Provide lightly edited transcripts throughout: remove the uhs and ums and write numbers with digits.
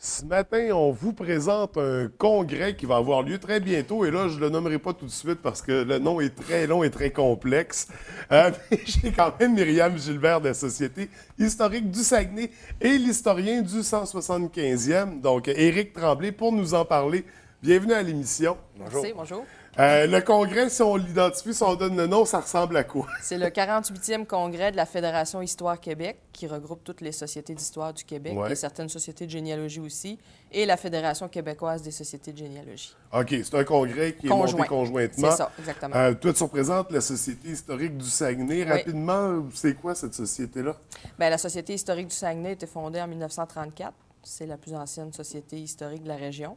Ce matin, on vous présente un congrès qui va avoir lieu très bientôt. Et là, je ne le nommerai pas tout de suite parce que le nom est très long et très complexe. Mais j'ai quand même Myriam Gilbert de la Société historique du Saguenay et l'historien du 175e, donc Éric Tremblay, pour nous en parler. Bienvenue à l'émission. Bonjour. Merci, bonjour. Le congrès, si on l'identifie, si on donne le nom, ça ressemble à quoi? C'est le 48e congrès de la Fédération Histoire Québec, qui regroupe toutes les sociétés d'histoire du Québec et certaines sociétés de généalogie aussi, et la Fédération québécoise des sociétés de généalogie. OK, c'est un congrès qui est monté conjointement. C'est ça, exactement. Toi, tu représentes la Société historique du Saguenay. Rapidement, c'est quoi cette société-là? Bien, la Société historique du Saguenay a été fondée en 1934. C'est la plus ancienne société historique de la région.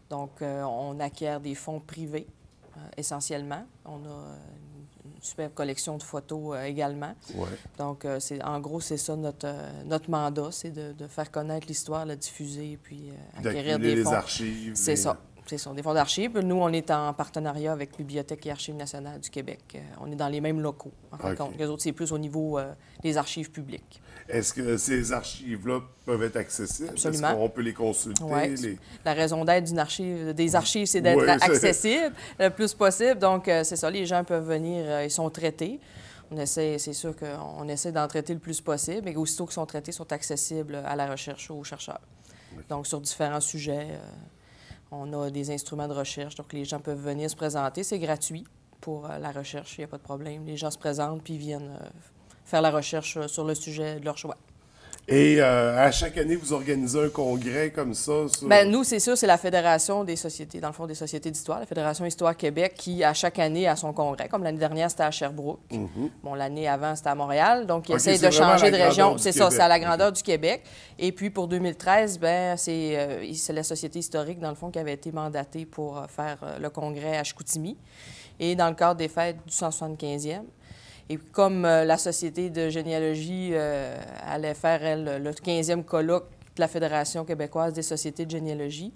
Donc, on acquiert des fonds privés. Essentiellement. On a une superbe collection de photos également. Ouais. Donc, en gros, c'est ça notre mandat, c'est de faire connaître l'histoire, la diffuser, puis acquérir des fonds. Les archives. C'est ça. C'est ça, des fonds d'archives. Nous, on est en partenariat avec Bibliothèque et Archives nationales du Québec. On est dans les mêmes locaux, en fin de compte. Les autres, c'est plus au niveau des archives publiques. Est-ce que ces archives-là peuvent être accessibles? Absolument. Est-ce qu'on peut les consulter? Oui. La raison d'être des archives, c'est d'être accessible le plus possible. Donc, c'est ça, les gens peuvent venir, ils sont traités. C'est sûr qu'on essaie d'en traiter le plus possible, mais aussitôt qu'ils sont traités, ils sont accessibles à la recherche aux chercheurs. Donc, sur différents sujets, on a des instruments de recherche, donc les gens peuvent venir se présenter. C'est gratuit pour la recherche, il n'y a pas de problème. Les gens se présentent puis viennent faire la recherche sur le sujet de leur choix. Et à chaque année, vous organisez un congrès comme ça? Bien, nous, c'est sûr, c'est la Fédération des sociétés, dans le fond, des sociétés d'histoire, la Fédération Histoire Québec, qui, à chaque année, a son congrès. Comme l'année dernière, c'était à Sherbrooke. Bon, l'année avant, c'était à Montréal. Donc, ils essayent de changer de région. C'est ça, c'est à la grandeur du Québec. Et puis, pour 2013, bien, c'est la Société historique, dans le fond, qui avait été mandatée pour faire le congrès à Chicoutimi. Et dans le cadre des fêtes du 175e. Et comme la Société de généalogie allait faire, elle, le 15e colloque de la Fédération québécoise des sociétés de généalogie,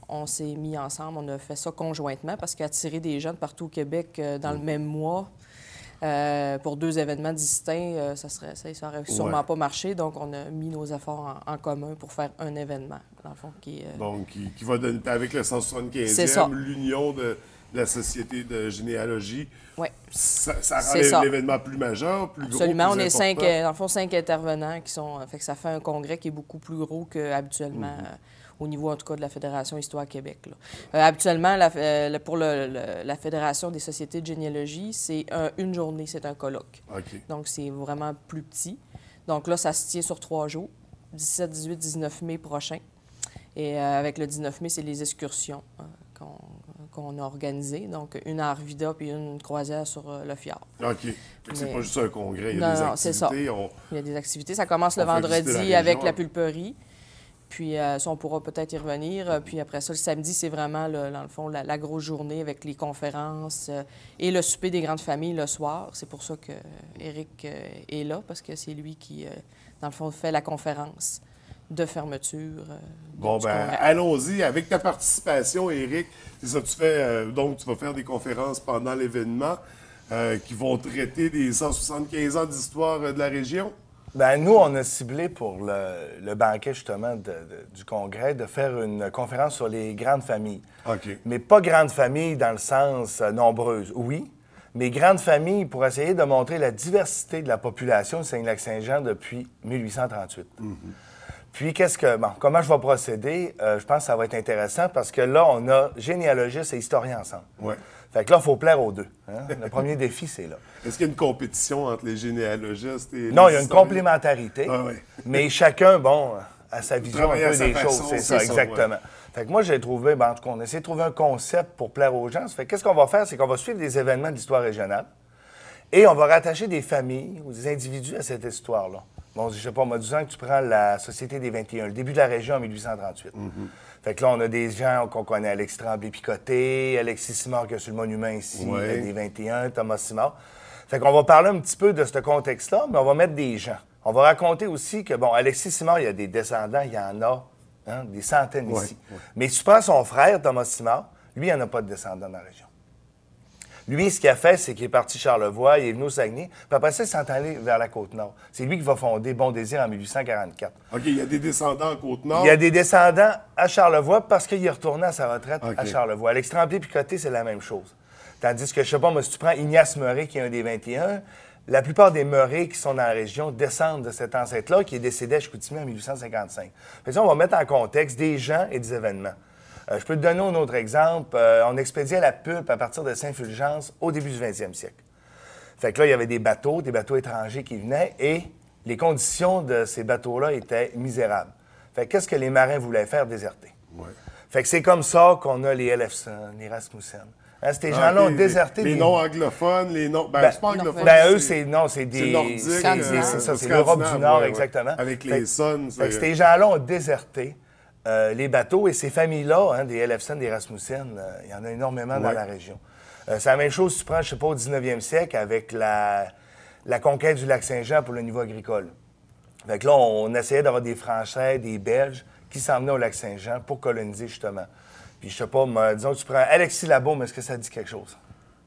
on s'est mis ensemble, on a fait ça conjointement parce qu'attirer des gens de partout au Québec dans le même mois pour deux événements distincts, ça n'aurait sûrement pas marché. Donc, on a mis nos efforts en commun pour faire un événement, dans le fond, qui va donner, avec le 175e, l'union de la Société de généalogie. Oui. Ça rend l'événement plus majeur, plus gros. Absolument. On est cinq intervenants qui sont. Fait que ça fait un congrès qui est beaucoup plus gros qu'habituellement, au niveau, en tout cas, de la Fédération Histoire Québec. Habituellement, pour la Fédération des sociétés de généalogie, c'est une journée, c'est un colloque. Okay. Donc, c'est vraiment plus petit. Donc là, ça se tient sur 3 jours, 17, 18, 19 mai prochain. Et avec le 19 mai, c'est les excursions qu'on a organisé. Donc, une à Arvida puis une croisière sur le fjord. OK. C'est pas juste un congrès, il y a des activités. C'est ça. Il y a des activités. Ça commence le vendredi avec la pulperie. Puis, ça, on pourra peut-être y revenir. Puis après ça, le samedi, c'est vraiment, dans le fond, la grosse journée avec les conférences et le souper des grandes familles le soir. C'est pour ça que Éric est là, parce que c'est lui qui, dans le fond, fait la conférence de fermeture. Bon, bien, allons-y. Avec ta participation, Éric, c'est ça, tu fais, donc tu vas faire des conférences pendant l'événement qui vont traiter des 175 ans d'histoire de la région? Bien, nous, on a ciblé pour le banquet, justement, du congrès, de faire une conférence sur les grandes familles. OK. Mais pas grandes familles dans le sens nombreuses, oui, mais grandes familles pour essayer de montrer la diversité de la population de Saguenay-Lac-Saint-Jean depuis 1838. Puis, comment je vais procéder? Je pense que ça va être intéressant parce que là, on a généalogistes et historiens ensemble. Ouais. Fait que là, il faut plaire aux deux. Hein? Le premier défi, c'est là. Est-ce qu'il y a une compétition entre les généalogistes et les Non, il y a une complémentarité, mais chacun, a sa vision un peu des choses. C'est ça, exactement. Fait que moi, j'ai trouvé, en tout cas, on essaie de trouver un concept pour plaire aux gens. Fait que qu'est-ce qu'on va faire? C'est qu'on va suivre des événements d'histoire régionale et on va rattacher des familles ou des individus à cette histoire-là. Bon, je sais pas, moi, disons que tu prends la Société des 21, le début de la région en 1838. Fait que là, on a des gens qu'on connaît, Alexis Tremblay-Picoté, Alexis Simard qui est sur le monument ici, des 21, Thomas Simard. Fait qu'on va parler un petit peu de ce contexte-là, mais on va mettre des gens. On va raconter aussi que, Alexis Simard, il y a des descendants, il y en a des centaines ici. Mais si tu prends son frère, Thomas Simard, lui, il n'y en a pas de descendants dans la région. Lui, ce qu'il a fait, c'est qu'il est parti Charlevoix, il est venu au Saguenay, puis après ça, il s'est allé vers la Côte-Nord. C'est lui qui va fonder Bon Désir en 1844. OK, il y a des descendants en Côte-Nord. Il y a des descendants à Charlevoix parce qu'il est retourné à sa retraite à Charlevoix. À l'Extremblay-Picoté, c'est la même chose. Tandis que, je sais pas, moi, si tu prends Ignace Meuret, qui est un des 21, la plupart des Meurets qui sont dans la région descendent de cet ancêtre-là qui est décédé à Chicoutimi en 1855. Fait que ça, on va mettre en contexte des gens et des événements. Je peux te donner un autre exemple. On expédiait la pulpe à partir de Saint-Fulgence au début du 20e siècle. Fait que là, il y avait des bateaux étrangers qui venaient et les conditions de ces bateaux-là étaient misérables. Fait que qu'est-ce que les marins voulaient faire? Déserter. Ouais. Fait que c'est comme ça qu'on a les Elefson, les Rasmussen. Hein, ces gens-là ont déserté. Les noms anglophones, les noms... Ben, c'est pas anglophone. Ben, eux, c'est des... nordique. C'est ça, c'est l'Europe du Nord, exactement. Avec les Sons. Fait que ces gens-là ont déserté les bateaux et ces familles-là, hein, des Elefson, des Rasmussen, il y en a énormément dans la région. C'est la même chose, tu prends, je sais pas, au 19e siècle avec la conquête du lac Saint-Jean pour le niveau agricole. Fait que là, on essayait d'avoir des Français, des Belges qui s'emmenaient au lac Saint-Jean pour coloniser, justement. Puis, je sais pas, disons que tu prends Alexis Labaume, est-ce que ça dit quelque chose?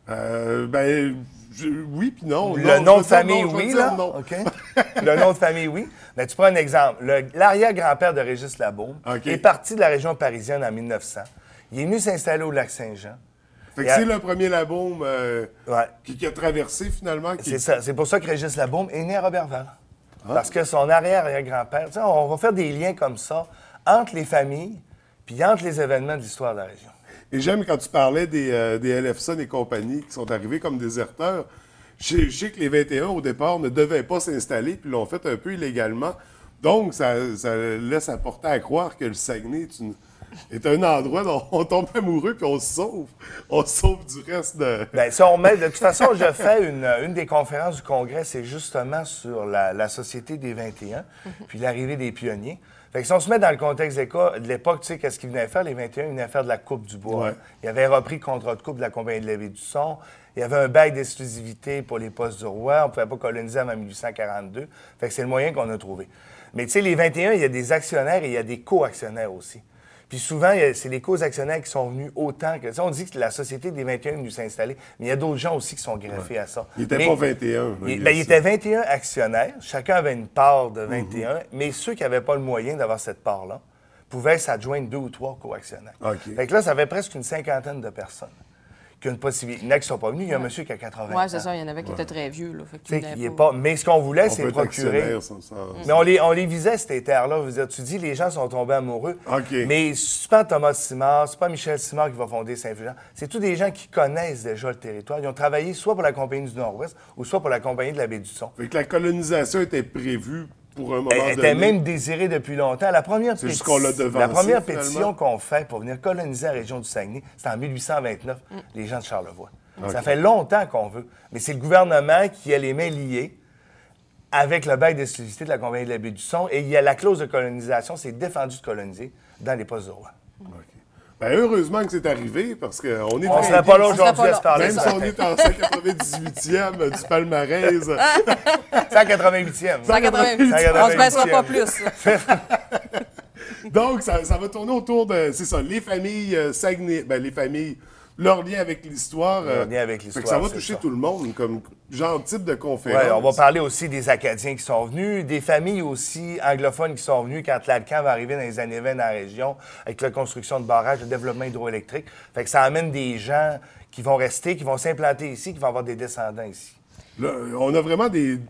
Oui, puis non. Le nom de famille, oui, là? OK. Le nom de famille, oui. Mais tu prends un exemple. L'arrière-grand-père de Régis Labaume est parti de la région parisienne en 1900. Il est venu s'installer au lac Saint-Jean. Fait que c'est le premier Labaume qui a traversé, finalement. C'est ça. C'est pour ça que Régis Labaume est né à Roberval. Parce que son arrière-grand-père... On va faire des liens comme ça entre les familles puis entre les événements de l'histoire de la région. Et j'aime quand tu parlais des Elefson et compagnie qui sont arrivés comme déserteurs. Je sais que les 21, au départ, ne devaient pas s'installer, puis l'ont fait un peu illégalement. Donc, ça laisse apporter à croire que le Saguenay est un endroit dont on tombe amoureux, puis on se sauve. On se sauve du reste de... Bien, si on met... De toute façon, je fais une des conférences du Congrès, c'est justement sur la Société des 21, puis l'arrivée des pionniers. Fait que si on se met dans le contexte de l'époque, tu sais, qu'est-ce qu'ils venaient faire? Les 21, ils venaient faire de la coupe du bois. Ouais. Ils avaient repris le contrat de coupe de la Compagnie de la Baie du Son. Il y avait un bail d'exclusivité pour les postes du roi. On ne pouvait pas coloniser avant 1842. Fait que c'est le moyen qu'on a trouvé. Mais tu sais, les 21, il y a des actionnaires et il y a des co-actionnaires aussi. Puis souvent, c'est les co-actionnaires qui sont venus autant que... Tu sais, on dit que la Société des 21 est venue s'installer, mais il y a d'autres gens aussi qui sont greffés à ça. Il n'était pas 21. Il était 21 actionnaires. Chacun avait une part de 21, mais ceux qui n'avaient pas le moyen d'avoir cette part-là pouvaient s'adjoindre 2 ou 3 co-actionnaires. Fait que là, ça fait presque une cinquantaine de personnes qui ont une possibilité. Il y en a qui ne sont pas venus. Il y a un monsieur qui a 80 ans. Oui, c'est ça. Il y en avait qui étaient très vieux. Là, Mais ce qu'on voulait, c'est procurer... Mais on les visait, ces terres-là. Tu dis, les gens sont tombés amoureux. Mais c'est pas Thomas Simard, c'est pas Michel Simard qui va fonder Saint-Fulgence. C'est tous des gens qui connaissent déjà le territoire. Ils ont travaillé soit pour la Compagnie du Nord-Ouest ou soit pour la Compagnie de la Baie du Son. Fait que la colonisation était prévue pour un moment donné. Elle était même désirée depuis longtemps. La première pétition qu'on fait pour venir coloniser la région du Saguenay, c'était en 1829, les gens de Charlevoix. Ça fait longtemps qu'on veut. Mais c'est le gouvernement qui a les mains liées avec le bail d'exclusivité de la Compagnie de la Baie du Son. Et il y a la clause de colonisation, c'est défendu de coloniser dans les postes de roi. Bien, heureusement que c'est arrivé, parce qu'on est... On ne serait pas là aujourd'hui à se parler. Même si on est en 198e du palmarès. 188e. 188. On se baissera pas plus. Donc, ça va tourner autour de... C'est ça, les familles Saguenay... Ben, les familles... Leur lien avec l'histoire. Ça va toucher tout le monde, comme genre type de conférence. Oui, on va parler aussi des Acadiens qui sont venus, des familles aussi anglophones qui sont venues quand l'Alcan va arriver dans les années 20 dans la région, avec la construction de barrages, le développement hydroélectrique. Fait que ça amène des gens qui vont rester, qui vont s'implanter ici, qui vont avoir des descendants ici. Là, on a vraiment des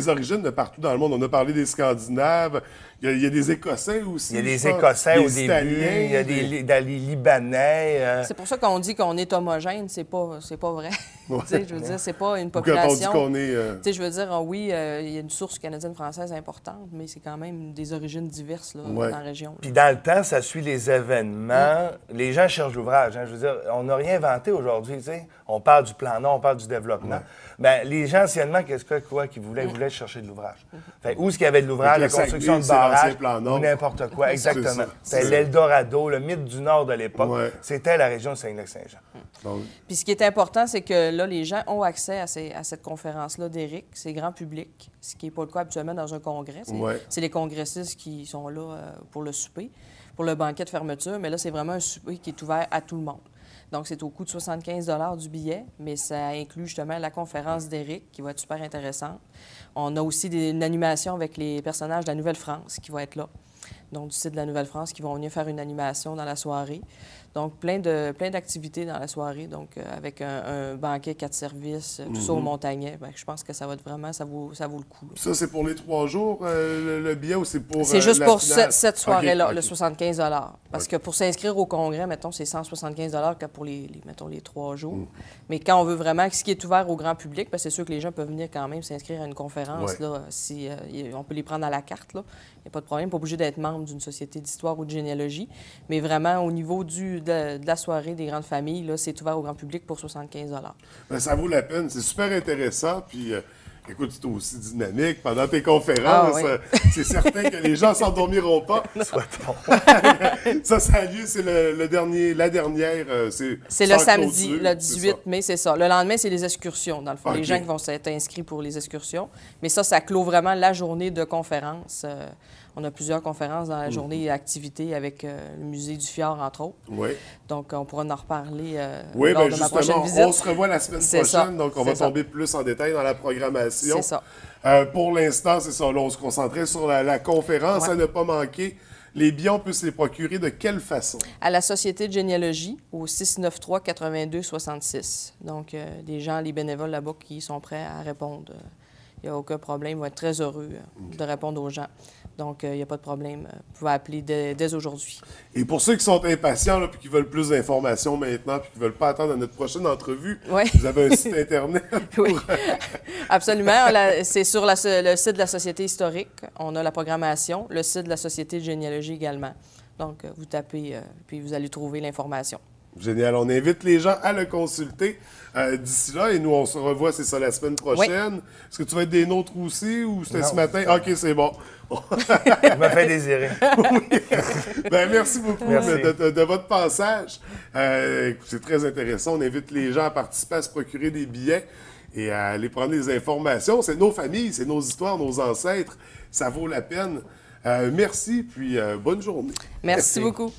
origines de partout dans le monde. On a parlé des Scandinaves. Il y a des Écossais aussi. Il y a des Écossais au début. Il y a des Libanais. C'est pour ça qu'on dit qu'on est homogène. C'est pas vrai. Je veux dire, c'est pas une Quand population. on dit qu'on est... Je veux dire, oui, il y a une source canadienne-française importante, mais c'est quand même des origines diverses là, dans la région. Puis dans le temps, ça suit les événements. Les gens cherchent l'ouvrage. Je veux dire, on n'a rien inventé aujourd'hui. On parle du plan Nord, on parle du développement. Bien, les gens, anciennement, qu'ils voulaient? Ils voulaient chercher de l'ouvrage. Où est-ce qu'il y avait de l'ouvrage? La construction de barrages ou n'importe quoi. Exactement. C'était l'Eldorado, le mythe du Nord de l'époque. C'était la région de Saguenay-Lac-Saint-Jean. Puis ce qui est important, c'est que là, les gens ont accès à cette conférence-là d'Éric. C'est grand public, ce qui n'est pas le cas habituellement dans un congrès. C'est les congressistes qui sont là pour le souper, pour le banquet de fermeture. Mais là, c'est vraiment un souper qui est ouvert à tout le monde. Donc, c'est au coût de 75 du billet, mais ça inclut justement la conférence d'Éric, qui va être super intéressante. On a aussi une animation avec les personnages de la Nouvelle-France qui vont être là. Donc, du site de la Nouvelle-France, qui vont venir faire une animation dans la soirée. Donc, plein d'activités dans la soirée, donc avec un banquet 4 services, tout ça au Montagnet. Bien, je pense que ça va être vraiment, ça vaut le coup. Là. Ça, c'est pour les 3 jours, le billet, ou c'est pour c'est juste pour cette soirée-là, okay. le 75 Parce que pour s'inscrire au congrès, mettons, c'est 175 que pour mettons, les 3 jours. Mais quand on veut vraiment, ce qui est ouvert au grand public, parce que c'est sûr que les gens peuvent venir quand même s'inscrire à une conférence, là, si, on peut les prendre à la carte, là. Il n'y a pas de problème, pas obligé d'être membre d'une société d'histoire ou de généalogie. Mais vraiment, au niveau de la soirée des grandes familles, là, c'est ouvert au grand public pour 75 Bien, ça vaut la peine. C'est super intéressant. Puis, écoute, c'est aussi dynamique. Pendant tes conférences, c'est certain que les gens s'endormiront pas. Ça a lieu, c'est la dernière. C'est le samedi, le 18 mai, c'est ça. Le lendemain, c'est les excursions, dans le fond. Les gens qui vont s'être inscrits pour les excursions. Mais ça clôt vraiment la journée de conférence. On a plusieurs conférences dans la journée et activités avec le musée du Fjord, entre autres. Oui. Donc, on pourra en reparler lors de ma prochaine visite. On se revoit la semaine prochaine, donc on va tomber plus en détail dans la programmation. C'est ça. Pour l'instant, c'est ça. Là, on se concentrait sur la conférence à ne pas manquer. Les billets, on peut se les procurer de quelle façon? À la Société de généalogie, au 693-82-66. Donc, les bénévoles là-bas qui sont prêts à répondre. Il n'y a aucun problème. Ils vont être très heureux de répondre aux gens. Donc, il n'y a pas de problème. Vous pouvez appeler dès aujourd'hui. Et pour ceux qui sont impatients et qui veulent plus d'informations maintenant puis qui ne veulent pas attendre notre prochaine entrevue, vous avez un site Internet? Oui, absolument. C'est sur le site de la Société historique. On a la programmation, le site de la Société de généalogie également. Donc, vous tapez, puis vous allez trouver l'information. Génial. On invite les gens à le consulter d'ici là. Et nous, on se revoit, c'est ça, la semaine prochaine. Oui. Est-ce que tu vas être des nôtres aussi ou c'était ce matin? OK, c'est bon. Je me fais désirer. Oui. Bien, merci beaucoup de votre passage. C'est très intéressant. On invite les gens à participer, à se procurer des billets et à aller prendre des informations. C'est nos familles, c'est nos histoires, nos ancêtres. Ça vaut la peine. Merci, puis bonne journée. Merci beaucoup.